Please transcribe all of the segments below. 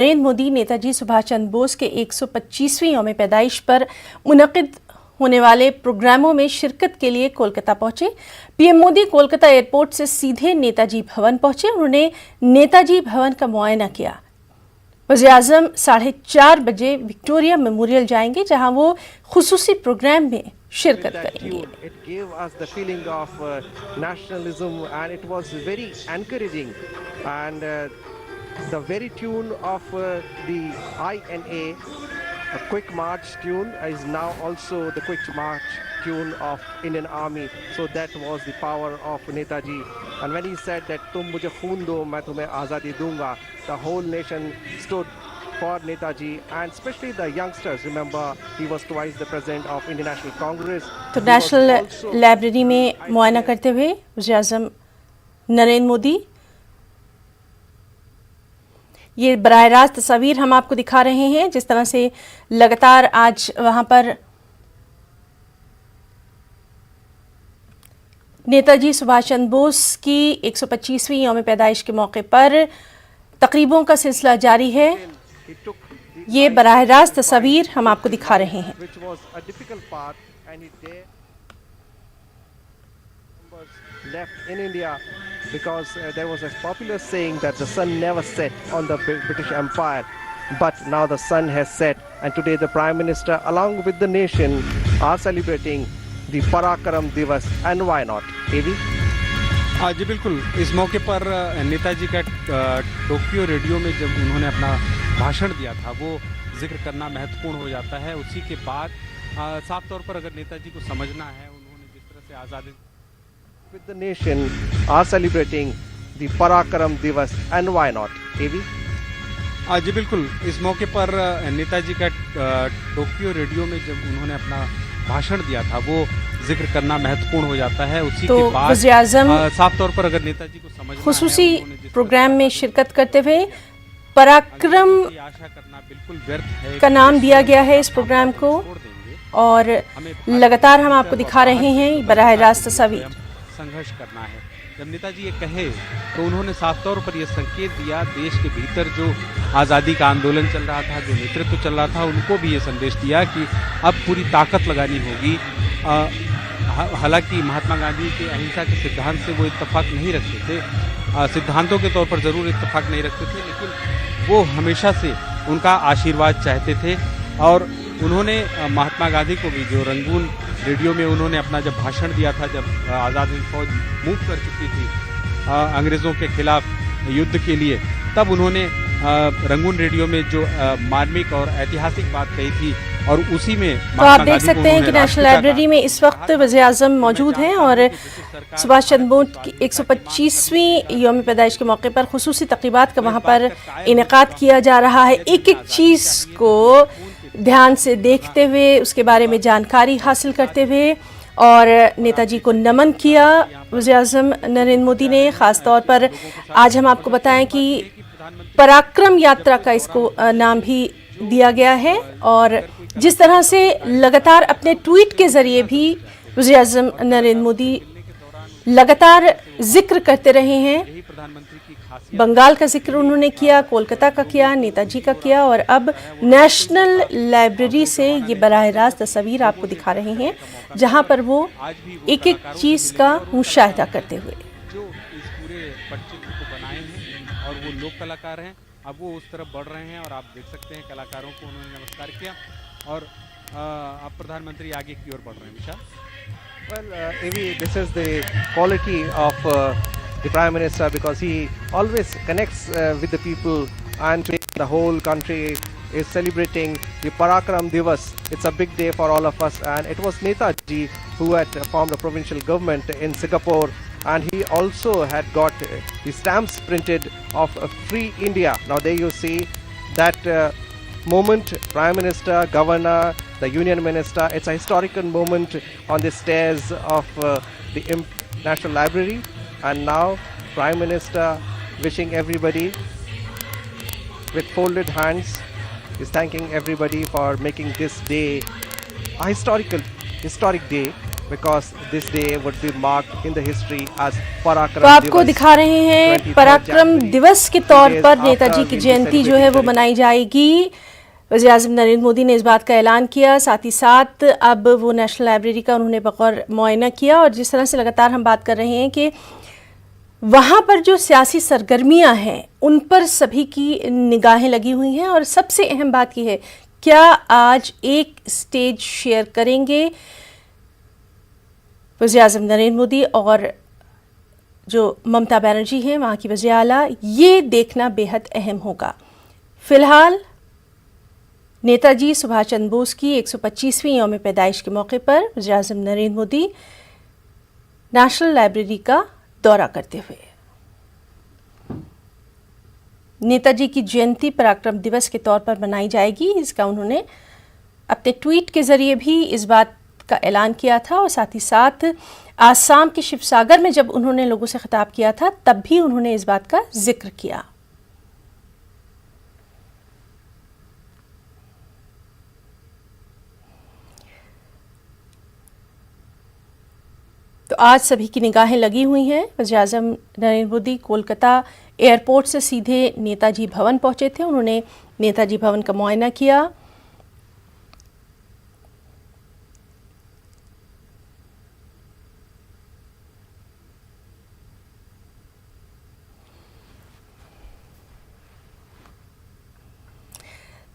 नरेंद्र मोदी नेताजी सुभाष चंद्र बोस के 125वीं यौम पैदाइश पर मुनक़िद होने वाले प्रोग्रामों में शिरकत के लिए कोलकाता पहुंचे। पीएम मोदी कोलकाता एयरपोर्ट से सीधे नेताजी भवन पहुंचे। उन्होंने नेताजी भवन का मुआयना किया। वज़ीर-ए-आज़म 4:30 बजे विक्टोरिया मेमोरियल जाएंगे, जहां वो खुसूसी प्रोग्राम में शिरकत करेंगे। It gave us the feeling of nationalism and it was very encouraging, and the very tune of the INA, a quick march tune, is now also the quick march tune of Indian Army. So that was the power of Netaji. And when he said that "Tum mujhe khoon do, main tumhe azadi dunga," the whole nation stood for Netaji, and especially the youngsters. Remember, he was twice the president of Indian National Congress. तो national library में मुआयना करते हुए वज़ीर-ए-आज़म नरेंद्र मोदी, ये बराह रास्त तस्वीर हम आपको दिखा रहे हैं जिस तरह से लगातार आज वहां पर नेताजी सुभाष चंद्र बोस की 125वीं यौम पैदाइश के मौके पर तकरीबों का सिलसिला जारी है। ये बराह रास्त तस्वीर हम आपको दिखा रहे हैं। Left in India because there was a popular saying that the sun never set on the British Empire, but now the sun has set, and today the Prime Minister along with the nation are celebrating the Parakaram Divas, and why not? AV? जी बिल्कुल, इस मौके पर नेताजी का Tokyo radio में जब उन्होंने अपना भाषण दिया था वो जिक्र करना महत्वपूर्ण हो जाता है। उसी के बाद साफ तौर पर अगर नेताजी को समझना है, उन्होंने जिस तरह से आज़ादी with the nation are celebrating the Parakaram Divas, and why not? AV? जी बिल्कुल, इस मौके पर नेताजी का टोक्यो रेडियो में जब उन्होंने अपना भाषण दिया था वो जिक्र करना महत्वपूर्ण हो जाता है। उसी तो के बाद वज़ीर-ए-आज़म साफ तौर पर अगर नेताजी को समझना खुसूसी है, प्रोग्राम में शिरकत करते हुए पराक्रम आशा करना बिल्कुल व्यर्थ है का नाम दिया गया है इस प्रोग्राम को, और लगातार हम आपको दिखा रहे हैं बराह रास्त तस्वीर। संघर्ष करना है। जब नेताजी ये कहे तो उन्होंने साफ तौर पर यह संकेत दिया, देश के भीतर जो आज़ादी का आंदोलन चल रहा था, जो नेतृत्व चल रहा था, उनको भी ये संदेश दिया कि अब पूरी ताकत लगानी होगी। हालांकि महात्मा गांधी के अहिंसा के सिद्धांत से वो इत्तेफाक नहीं रखते थे, सिद्धांतों के तौर पर ज़रूर इत्तेफाक नहीं रखते थे, लेकिन वो हमेशा से उनका आशीर्वाद चाहते थे। और उन्होंने महात्मा गांधी को भी, जो रंगून रेडियो में उन्होंने अपना जब भाषण दिया था, जब आज़ाद हिंद फौज मूव कर चुकी थी अंग्रेज़ों के खिलाफ युद्ध के लिए, तब उन्होंने रंगून रेडियो में जो मार्मिक और ऐतिहासिक बात कही थी, और उसी में तो आप देख सकते हैं कि नेशनल लाइब्रेरी में इस वक्त वज़ीर-ए-आज़म मौजूद हैं और सुभाष चंद्र बोस की 125वीं यौम पैदाइश के मौके पर खुसूसी तक़रीबात का वहाँ पर इनेकाद किया जा रहा है। एक एक चीज़ को ध्यान से देखते हुए, उसके बारे में जानकारी हासिल करते हुए, और नेताजी को नमन किया वज़ीर-ए-आज़म नरेंद्र मोदी ने। ख़ास तौर पर आज हम आपको बताएं कि पराक्रम यात्रा का इसको नाम भी दिया गया है, और जिस तरह से लगातार अपने ट्वीट के ज़रिए भी वज़ीर-ए-आज़म नरेंद्र मोदी लगातार जिक्र करते रहे हैं। बंगाल का जिक्र उन्होंने किया, कोलकाता का किया, नेताजी का किया, और अब नेशनल लाइब्रेरी से ये बराह रास्त तस्वीर आपको दिखा रहे हैं जहां पर वो एक एक चीज़ का मुशाहिदा करते हुए। जो इस पूरे पटचित्र को बनाए हैं और वो लोक कलाकार हैं, अब वो उस तरफ बढ़ रहे हैं, और आप देख सकते हैं कलाकारों को उन्होंने नमस्कार किया, और अब प्रधानमंत्री आगे की ओर बढ़ रहे हैं। विशाल? Well, AV, this is the quality of the Prime Minister, because he always connects with the people, and today the whole country is celebrating the Parakaram Divas. It's a big day for all of us, and it was Netaji who had formed a provincial government in Singapore, and he also had got the stamps printed of Free India. Now there you see that moment, Prime Minister, Governor, the Union Minister. It's a historical moment on the stairs of the National Library, and now Prime Minister wishing everybody with folded hands, is thanking everybody for making this day a historic day, because this day would be marked in the history as तो Parakram आपको Divas. दिखा रहे हैं 23rd पराक्रम January, दिवस के तौर 2 days पर after नेताजी की we'll be जयंती जो है वो celebrating मनाई जाएगी। वज़ीर आज़म नरेंद्र मोदी ने इस बात का ऐलान किया, साथ ही साथ अब वो नेशनल लाइब्रेरी का उन्होंने बगौर मुआयना किया। और जिस तरह से लगातार हम बात कर रहे हैं कि वहाँ पर जो सियासी सरगर्मियाँ हैं उन पर सभी की निगाहें लगी हुई हैं। और सबसे अहम बात यह है, क्या आज एक स्टेज शेयर करेंगे वज़ीर आज़म नरेंद्र मोदी और जो ममता बनर्जी हैं वहाँ की वज़ीर आला, ये देखना बेहद अहम होगा। फ़िलहाल नेताजी सुभाष चंद्र बोस की 125वीं यौम पैदाइश के मौके पर वज़ीर आज़म नरेंद्र मोदी नेशनल लाइब्रेरी का दौरा करते हुए नेताजी की जयंती पराक्रम दिवस के तौर पर मनाई जाएगी, इसका उन्होंने अपने ट्वीट के ज़रिए भी इस बात का ऐलान किया था। और साथ ही साथ आसाम के शिवसागर में जब उन्होंने लोगों से खिताब किया था तब भी उन्होंने इस बात का जिक्र किया। तो आज सभी की निगाहें लगी हुई हैं। वज़ीर आज़म नरेंद्र मोदी कोलकाता एयरपोर्ट से सीधे नेताजी भवन पहुंचे थे। उन्होंने नेताजी भवन का मुआयना किया।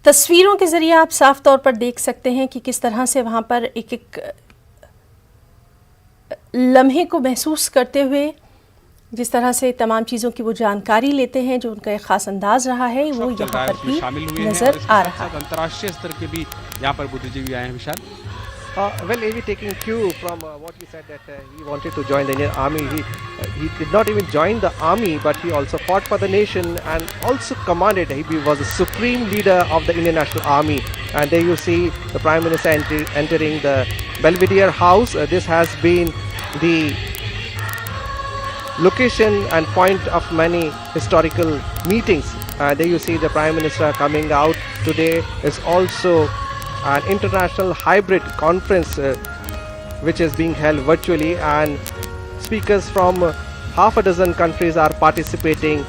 तस्वीरों के ज़रिए आप साफ तौर पर देख सकते हैं कि किस तरह से वहाँ पर एक एक लम्हे को महसूस करते हुए जिस तरह से तमाम चीज़ों की वो जानकारी लेते हैं, जो उनका एक ख़ास अंदाज रहा है वो यहाँ पर भी नज़र आ रहा है। अंतर्राष्ट्रीय स्तर के भी यहाँ पर बुद्धिजीवी आए हैं। विशाल, Well, AV taking cue from what he said that he wanted to join the Indian Army. He did not even join the army, but he also fought for the nation and also commanded. He was the supreme leader of the Indian National Army. And there you see the Prime Minister entering the Belvedere House. This has been the location and point of many historical meetings. There you see the Prime Minister coming out. Today is also an international hybrid conference which is being held virtually, and speakers from half a dozen countries are participating,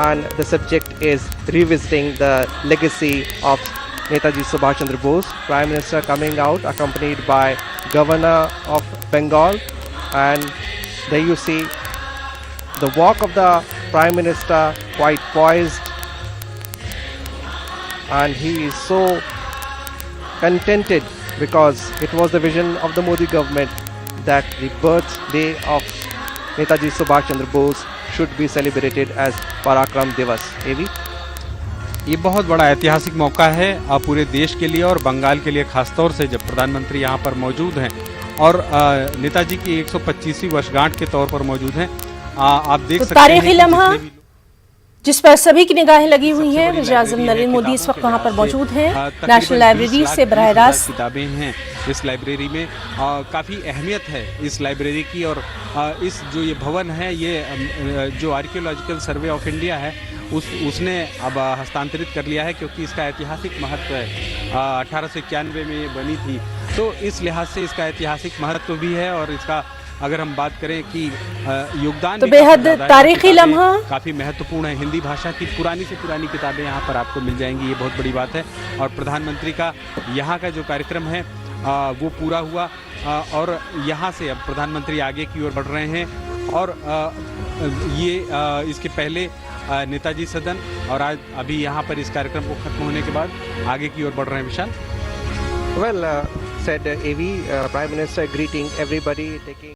and the subject is revisiting the legacy of Netaji Subhash Chandra Bose. Prime Minister coming out accompanied by Governor of Bengal, and there you see the walk of the Prime Minister quite poised, and he is so contented because it was the vision of the Modi government that the birthday of Netaji Subhash Chandra Bose should be celebrated as Parakram Divas. AV? ये बहुत बड़ा ऐतिहासिक मौका है पूरे देश के लिए और बंगाल के लिए, खासतौर से जब प्रधानमंत्री यहाँ पर मौजूद हैं और नेताजी की 125वीं वर्षगांठ के तौर पर मौजूद हैं। आप देख सकते हैं तारीखी लम्हा जिस पर सभी की निगाहें लगी हुई हैं। वज़ीर आज़म नरेंद्र मोदी इस वक्त वहाँ पर मौजूद हैं। नेशनल लाइब्रेरी से बराह रास्त किताबें हैं इस लाइब्रेरी में। काफ़ी अहमियत है इस लाइब्रेरी की, और इस जो ये भवन है, ये जो आर्कियोलॉजिकल सर्वे ऑफ इंडिया है उसने अब हस्तांतरित कर लिया है, क्योंकि इसका ऐतिहासिक महत्व है। 1891 में ये बनी थी, तो इस लिहाज से इसका ऐतिहासिक महत्व भी है। और इसका अगर हम बात करें कि योगदान तो बेहद तारीखी लम्हा, काफ़ी महत्वपूर्ण है। हिंदी भाषा की पुरानी से पुरानी किताबें यहाँ पर आपको मिल जाएंगी, ये बहुत बड़ी बात है। और प्रधानमंत्री का यहाँ का जो कार्यक्रम है वो पूरा हुआ, और यहाँ से अब प्रधानमंत्री आगे की ओर बढ़ रहे हैं। और ये इसके पहले नेताजी सदन, और आज अभी यहाँ पर इस कार्यक्रम को खत्म होने के बाद आगे की ओर बढ़ रहे हैं। विशाल, Well, said AV, Prime Minister greeting everybody, taking